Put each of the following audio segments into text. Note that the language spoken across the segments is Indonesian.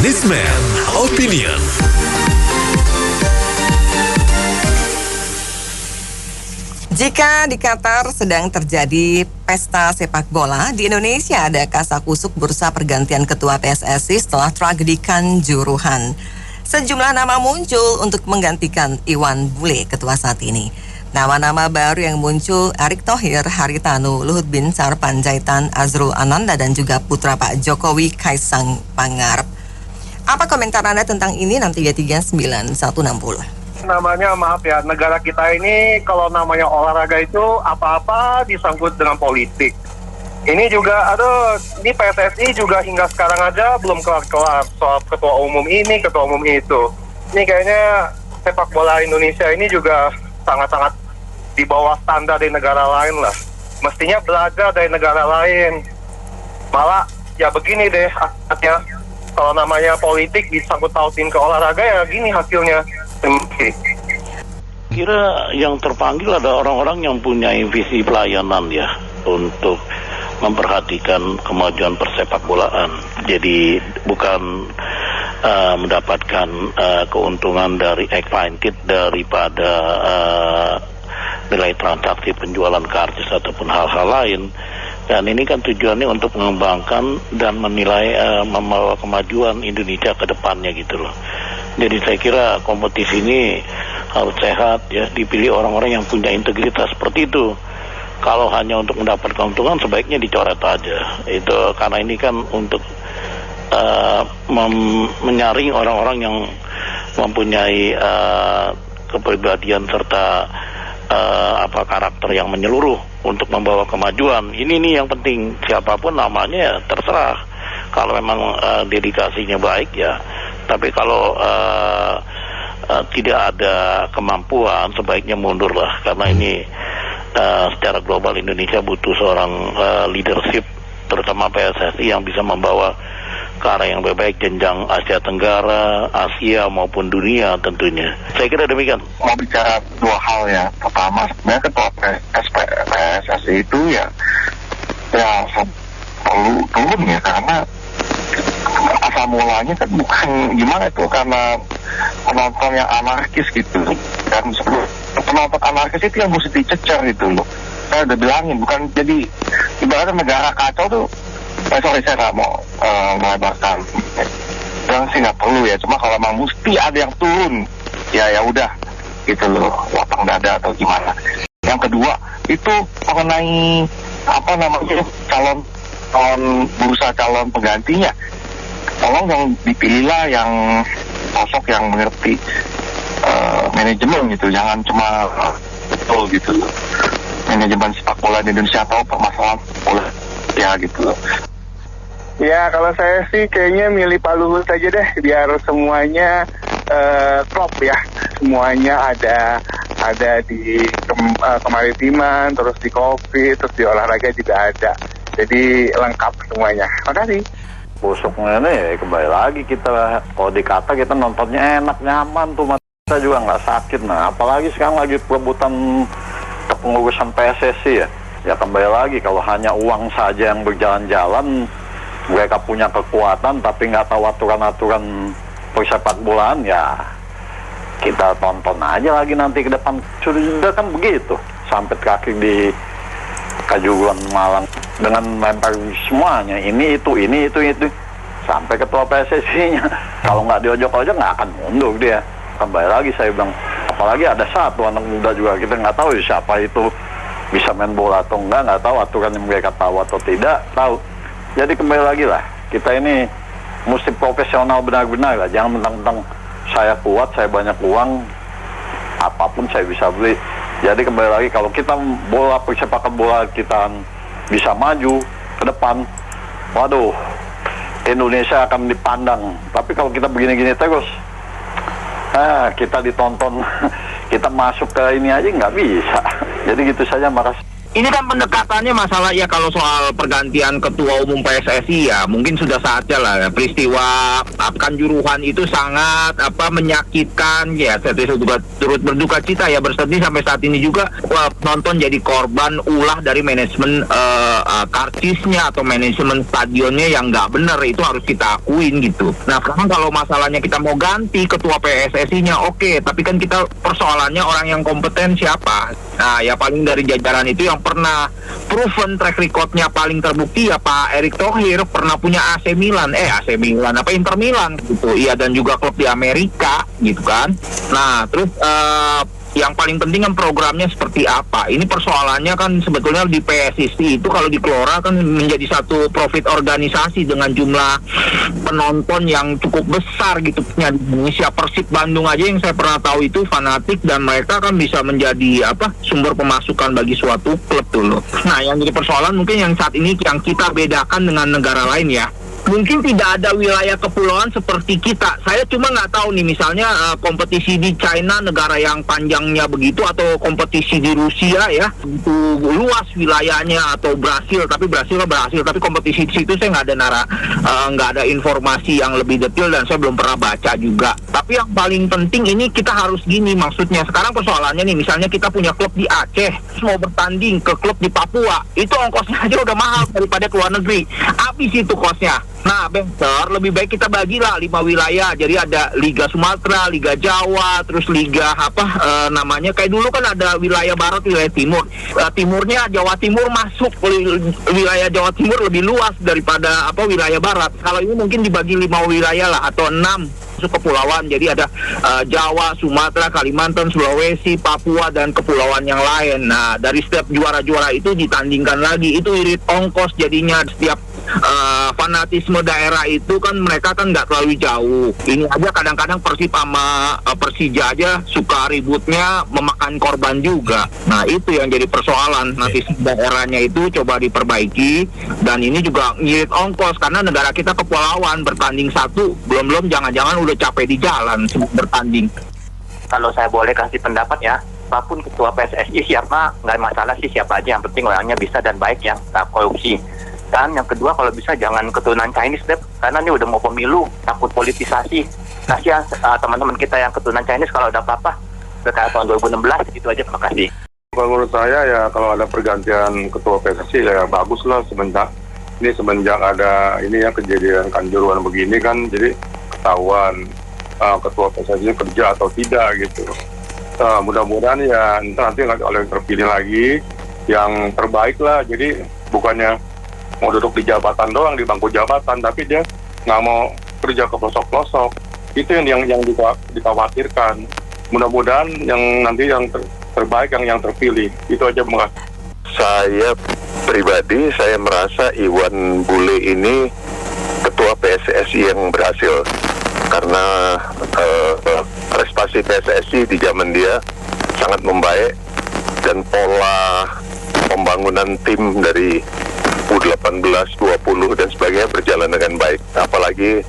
Newsman Opinion. Jika di Qatar sedang terjadi pesta sepak bola, di Indonesia ada kasakusuk bursa pergantian ketua PSSI setelah tragedi Kanjuruhan. Sejumlah nama muncul untuk menggantikan Iwan Bule, ketua saat ini. Nama-nama baru yang muncul Erick Thohir, Haritanu, Luhut Binsar Panjaitan, Azrul Ananda, dan juga putra Pak Jokowi, Kaisang Pangarep. Apa komentar Anda tentang ini? Nanti ya 39160. Namanya, maaf ya, negara kita ini kalau namanya olahraga itu apa-apa disangkut dengan politik. Ini juga, ini PSSI juga hingga sekarang aja belum kelar-kelar soal ketua umum ini, ketua umum itu. Ini kayaknya sepak bola Indonesia ini juga sangat-sangat di bawah standar dari negara lain lah. Mestinya belajar dari negara lain. Malah ya begini deh akhirnya, kalau namanya politik disangkut pautin ke olahraga ya gini hasilnya. Kira yang terpanggil ada orang-orang yang punya visi pelayanan ya untuk memperhatikan kemajuan persepak bolaan. Jadi bukan mendapatkan keuntungan dari excited daripada nilai transaksi penjualan karcis ataupun hal-hal lain. Dan ini kan tujuannya untuk mengembangkan dan menilai membawa kemajuan Indonesia ke depannya gitu loh. Jadi saya kira kompetisi ini harus sehat ya, dipilih orang-orang yang punya integritas seperti itu. Kalau hanya untuk mendapat keuntungan sebaiknya dicoret aja. Itu karena ini kan untuk menyaring orang-orang yang mempunyai kepribadian serta karakter yang menyeluruh untuk membawa kemajuan. Ini nih yang penting, siapapun namanya ya terserah. Kalau memang dedikasinya baik ya, tapi kalau tidak ada kemampuan sebaiknya mundur lah, karena ini secara global Indonesia butuh seorang leadership, terutama PSSI yang bisa membawa ke arah yang lebih baik jenjang Asia Tenggara, Asia maupun dunia tentunya. Saya kira demikian. Mau bicara dua hal ya. Pertama, sebenarnya ketua PSSI itu ya perlu turun ya, karena asal mulanya kan bukan gimana itu, karena penonton yang anarkis gitu. Dan sebelum penonton anarkis itu yang mesti dicecer gitu loh. Saya udah bilangin, bukan jadi ibaratnya negara kacau tuh. Sorry, saya nggak mau melebarkan. Bilang sih nggak perlu ya, cuma kalau memang mesti ada yang turun, ya udah gitu loh, lapang dada atau gimana. Yang kedua itu mengenai calon bursa calon penggantinya. Tolong yang dipilihlah yang sosok yang mengerti manajemen gitu, jangan cuma betul gitu loh. Manajemen sepak bola di Indonesia atau permasalahan bola ya gitu loh. Ya kalau saya sih kayaknya milih Pak Luhut aja deh, biar semuanya klop ya. Semuanya ada di kemaritiman, terus di COVID, terus di olahraga juga ada. Jadi lengkap semuanya. Makasih. Busuknya nih kembali lagi kita, kalau dikata kita nontonnya enak, nyaman tuh, kita juga nggak sakit. Nah apalagi sekarang lagi perebutan kepengurusan PSSI ya. Ya kembali lagi, kalau hanya uang saja yang berjalan-jalan, mereka punya kekuatan tapi nggak tahu aturan-aturan persepak bolaan, ya kita tonton aja lagi nanti ke depan. Sudah kan begitu, sampai terakhir di Kanjuruhan Malang dengan lempar semuanya, ini itu, sampai ketua PSSI-nya. Kalau nggak diojok-ojok nggak akan mundur dia. Kembali lagi saya bilang, apalagi ada satu anak muda juga, kita nggak tahu siapa itu, bisa main bola atau nggak tahu, aturan yang mereka tahu atau tidak tahu. Jadi kembali lagi lah, kita ini mesti profesional benar-benar lah, jangan mentang-mentang saya kuat, saya banyak uang, apapun saya bisa beli. Jadi kembali lagi, kalau kita persepakan bola kita bisa maju ke depan, waduh, Indonesia akan dipandang. Tapi kalau kita begini-gini terus, kita ditonton, kita masuk ke ini aja nggak bisa. Jadi gitu saja, makasih. Ini kan pendekatannya masalah ya kalau soal pergantian ketua umum PSSI ya mungkin sudah saatnya lah ya. Peristiwa Kanjuruhan itu sangat menyakitkan ya. Saya turut berduka cita ya, bersedih sampai saat ini juga penonton jadi korban ulah dari manajemen karcisnya atau manajemen stadionnya yang nggak benar, itu harus kita akuin gitu. Nah sekarang kalau masalahnya kita mau ganti ketua PSSI-nya oke, tapi kan kita persoalannya orang yang kompeten siapa? Nah ya paling dari jajaran itu yang pernah proven track recordnya paling terbukti ya Pak Erick Thohir, pernah punya Inter Milan gitu, iya, dan juga klub di Amerika gitu kan. Nah terus yang paling penting kan programnya seperti apa. Ini persoalannya kan sebetulnya di PSSI itu kalau dikelola kan menjadi satu profit organisasi dengan jumlah penonton yang cukup besar gitu. Di Indonesia Persib Bandung aja yang saya pernah tahu itu fanatik, dan mereka kan bisa menjadi sumber pemasukan bagi suatu klub dulu. Nah yang jadi persoalan mungkin yang saat ini yang kita bedakan dengan negara lain ya, mungkin tidak ada wilayah kepulauan seperti kita. Saya cuma nggak tahu nih misalnya kompetisi di China, negara yang panjangnya begitu, atau kompetisi di Rusia ya, itu luas wilayahnya, atau Brasil, tapi tapi kompetisi di situ saya nggak ada informasi yang lebih detail dan saya belum pernah baca juga. Tapi yang paling penting ini kita harus gini, maksudnya sekarang persoalannya nih, misalnya kita punya klub di Aceh mau bertanding ke klub di Papua, itu ongkosnya aja udah mahal daripada ke luar negeri, habis itu kosnya. Nah, better lebih baik kita bagilah 5 wilayah. Jadi ada Liga Sumatera, Liga Jawa, terus Liga namanya kayak dulu kan ada wilayah barat, wilayah timur. Timurnya Jawa Timur masuk, wilayah Jawa Timur lebih luas daripada wilayah barat. Kalau ini mungkin dibagi 5 wilayah lah atau 6 kepulauan. Jadi ada Jawa, Sumatera, Kalimantan, Sulawesi, Papua, dan kepulauan yang lain. Nah, dari setiap juara-juara itu ditandingkan lagi. Itu irit ongkos jadinya. Setiap fanatisme daerah itu kan mereka kan nggak terlalu jauh. Ini aja kadang-kadang Persib sama Persija aja suka ributnya memakan korban juga. Nah itu yang jadi persoalan. Nanti daerahnya itu coba diperbaiki, dan ini juga ngirit ongkos karena negara kita kepulauan, bertanding satu belum jangan-jangan udah capek di jalan sebelum bertanding. Kalau saya boleh kasih pendapat ya, apapun ketua PSSI siapa nggak masalah sih, siapa aja, yang penting orangnya bisa dan baik, yang tak korupsi. Dan yang kedua, kalau bisa jangan keturunan Chinese deh, karena ini udah mau pemilu, takut politisasi. Kasihan teman-teman kita yang keturunan Chinese kalau ada apa-apa kayak tahun 2016. Itu aja, terima kasih. Menurut saya ya kalau ada pergantian ketua PSSI ya bagus lah, semenjak ada ini ya kejadian Kanjuruhan begini kan, jadi ketahuan ketua PSSI kerja atau tidak gitu. Mudah-mudahan ya nanti oleh terpilih lagi yang terbaik lah, jadi bukannya mau duduk di jabatan doang, di bangku jabatan, tapi dia nggak mau kerja ke pelosok-pelosok. Itu yang dikhawatirkan. Mudah-mudahan yang nanti yang terbaik yang terpilih. Itu aja, makasih. Saya pribadi, saya merasa Iwan Bule ini ketua PSSI yang berhasil. Karena prestasi PSSI di zaman dia sangat membaik, dan pola pembangunan tim dari U18, 20 dan sebagainya berjalan dengan baik. Apalagi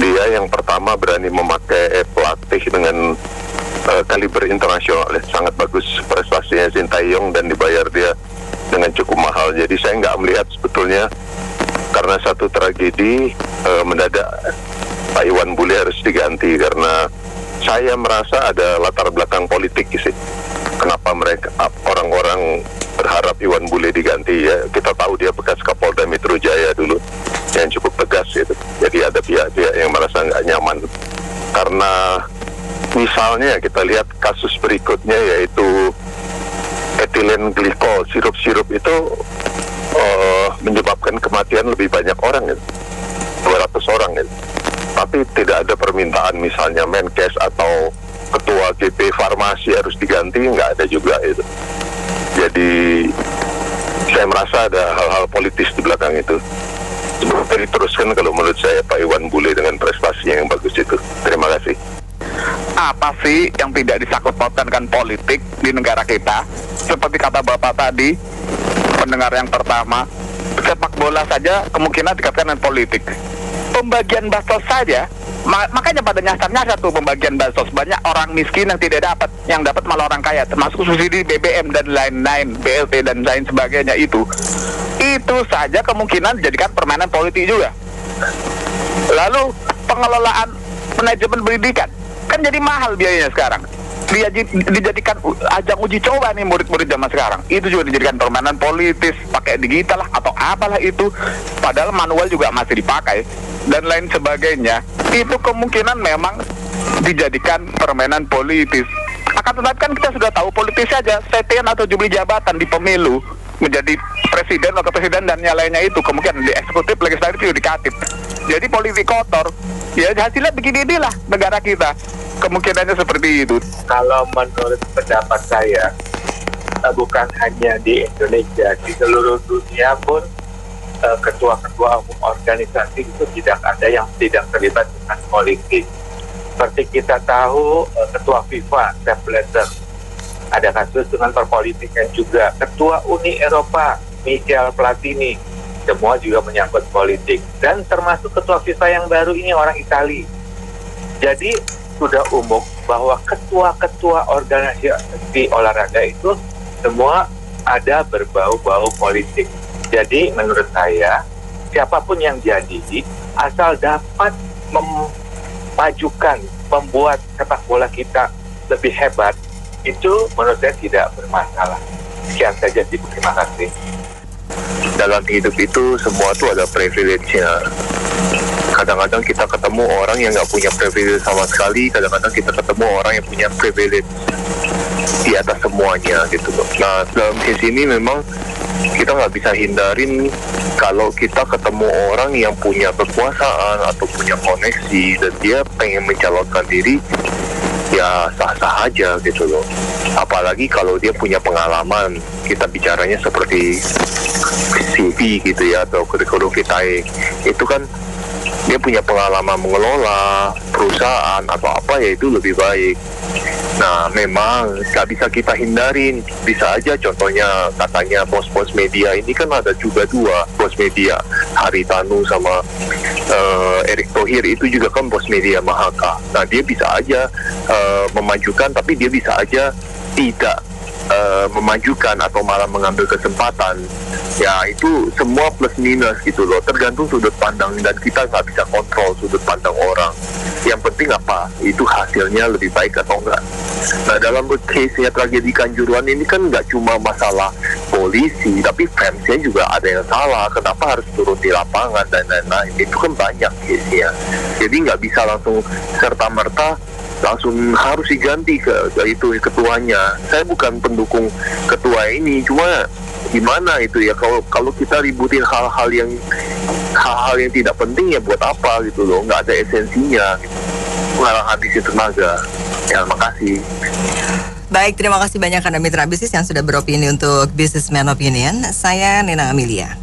dia yang pertama berani memakai pelatih dengan kaliber internasional. Sangat bagus prestasinya Sintayong, dan dibayar dia dengan cukup mahal. Jadi saya nggak melihat sebetulnya karena satu tragedi mendadak Pak Iwan Bule harus diganti, karena saya merasa ada latar belakang politik sih. Kenapa orang-orang berharap Iwan Bule diganti ya? Kita tahu dia bekas Kapolda Metro Jaya dulu yang cukup tegas gitu. Jadi ada pihak-pihak yang merasa nggak nyaman. Karena misalnya kita lihat kasus berikutnya, yaitu etilen glikol, sirup-sirup itu menyebabkan kematian lebih banyak orang gitu. 200 orang gitu. Tapi tidak ada permintaan misalnya Menkes atau ketua GP Farmasi harus diganti, nggak ada juga itu. Jadi saya merasa ada hal-hal politis di belakang itu. Semoga diteruskan kalau menurut saya Pak Iwan Bule dengan prestasinya yang bagus itu. Terima kasih. Apa sih yang tidak disangkut pautkan dengan politik di negara kita? Seperti kata Bapak tadi, pendengar yang pertama, sepak bola saja kemungkinan dikaitkan dengan politik. Pembagian basos saja Makanya pada nyasar tuh pembagian bansos, banyak orang miskin yang tidak dapat, yang dapat malah orang kaya, termasuk subsidi BBM dan lain-lain, BLT dan lain sebagainya. Itu saja kemungkinan dijadikan permainan politik juga. Lalu pengelolaan manajemen pendidikan kan jadi mahal biayanya sekarang. Dia dijadikan ajang uji coba nih murid-murid zaman sekarang. Itu juga dijadikan permainan politis, pakai digital lah atau apalah itu. Padahal manual juga masih dipakai dan lain sebagainya. Itu kemungkinan memang dijadikan permainan politis. Akan tetapi kan kita sudah tahu politis saja setien atau jubli jabatan di pemilu menjadi presiden, wakil presiden dan yang lainnya itu kemungkinan di eksekutif, legislatif, yudikatif. Jadi politik kotor. Ya hasilnya begini-inilah negara kita. Kemungkinannya seperti itu. Kalau menurut pendapat saya, bukan hanya di Indonesia, di seluruh dunia pun ketua-ketua umum organisasi itu tidak ada yang tidak terlibat dengan politik. Seperti kita tahu, ketua FIFA, Sepp Blatter, ada kasus dengan perpolitikan juga. Ketua Uni Eropa, Michel Platini, semua juga menyangkut politik. Dan termasuk ketua FIFA yang baru ini orang Itali. Jadi sudah umum bahwa ketua-ketua organisasi olahraga itu semua ada berbau-bau politik. Jadi menurut saya siapapun yang jadi asal dapat memajukan, membuat sepak bola kita lebih hebat, itu menurut saya tidak bermasalah. Sekian saja sih, terima kasih. Dalam hidup itu semua tuh ada privilege-nya. Kadang-kadang kita ketemu orang yang nggak punya privilege sama sekali, kadang-kadang kita ketemu orang yang punya privilege di atas semuanya gitu loh. Nah dalam case ini memang kita nggak bisa hindarin kalau kita ketemu orang yang punya kekuasaan atau punya koneksi dan dia pengen mencalonkan diri, ya sah-sah aja gitu loh. Apalagi kalau dia punya pengalaman, kita bicaranya seperti CV gitu ya, atau kurikulum vitae. Itu kan dia punya pengalaman mengelola perusahaan atau apa, ya itu lebih baik. Nah memang gak bisa kita hindarin. Bisa aja contohnya katanya bos-bos media ini kan ada juga dua bos media, Haritanu sama Erick Thohir, itu juga kan bos media Mahaka. Nah dia bisa aja memajukan, tapi dia bisa aja tidak memajukan atau malah mengambil kesempatan. Ya itu semua plus minus gitu loh, tergantung sudut pandang dan kita nggak bisa kontrol sudut pandang orang. Yang penting apa? Itu hasilnya lebih baik atau enggak. Nah dalam case-nya tragedi Kanjuruhan ini kan nggak cuma masalah polisi, tapi fansnya juga ada yang salah. Kenapa harus turun di lapangan dan lain-lain? Itu kan banyak case-nya. Jadi nggak bisa langsung serta-merta langsung harus diganti ke itu ketuanya. Saya bukan pendukung ketua ini, cuma gimana itu ya, kalau kita ributin hal-hal yang tidak penting ya buat apa gitu loh, nggak ada esensinya gitu. Malah habisin tenaga. Ya makasih. Baik, terima kasih banyak Anda mitra bisnis yang sudah beropini untuk Businessman Opinion. Saya Nina Amelia.